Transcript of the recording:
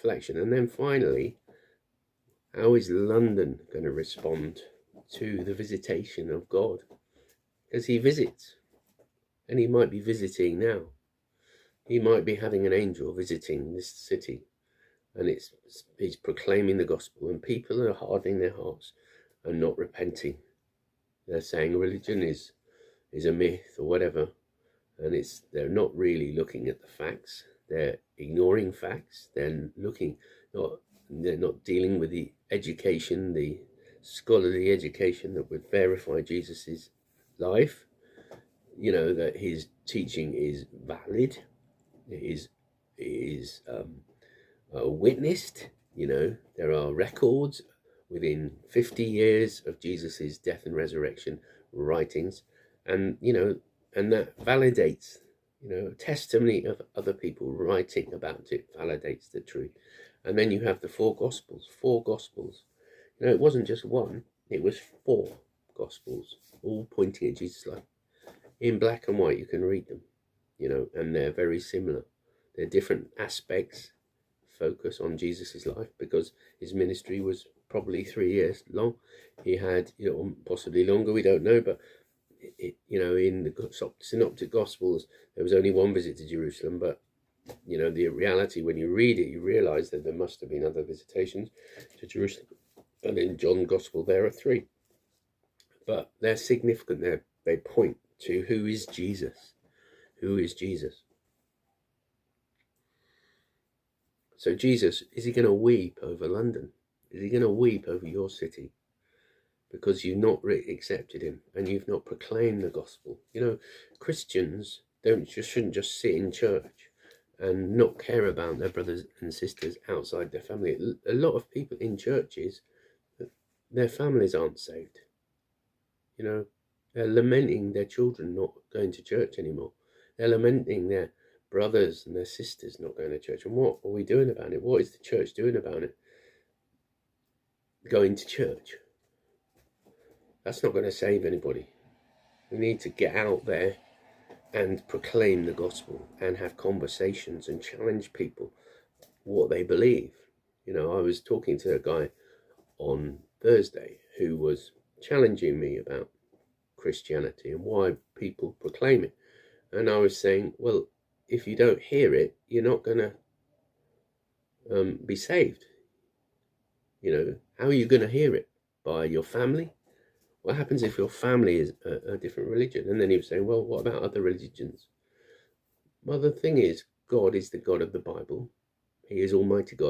reflection. And then finally, how is London going to respond to the visitation of God? Because he visits, and he might be visiting now. He might be having an angel visiting this city, and he's proclaiming the gospel, and people are hardening their hearts and not repenting. They're saying religion is a myth or whatever, and they're not really looking at the facts. They're ignoring facts. They're not dealing with the education, the scholarly education that would verify Jesus's life. That his teaching is valid. It is witnessed. There are records within 50 years of Jesus's death and resurrection writings, and that validates, testimony of other people writing about it validates the truth. And then you have the four gospels. It wasn't just one, it was four gospels, all pointing at Jesus' life. In black and white, you can read them, and they're very similar. They're different aspects, focus on Jesus's life, because his ministry was probably 3 years long. He had, possibly longer, we don't know, but in the synoptic gospels, there was only one visit to Jerusalem, but the reality, when you read it, you realize that there must have been other visitations to Jerusalem. And in John's gospel, there are 3, but they're significant. They point to who is Jesus. Who is Jesus? So Jesus, is he going to weep over London? Is he going to weep over your city? Because you've not accepted him and you've not proclaimed the gospel. Christians shouldn't just sit in church and not care about their brothers and sisters outside their family. A lot of people in churches, their families aren't saved. They're lamenting their children not going to church anymore. They're lamenting their brothers and their sisters not going to church. And what are we doing about it? What is the church doing about it? Going to church. That's not going to save anybody. We need to get out there and proclaim the gospel and have conversations and challenge people what they believe. I was talking to a guy on Thursday who was challenging me about Christianity and why people proclaim it. And I was saying, well, if you don't hear it, you're not going to be saved. How are you going to hear it? By your family? What happens if your family is a different religion? And then he was saying, well, what about other religions? Well, the thing is, God is the God of the Bible. He is Almighty God.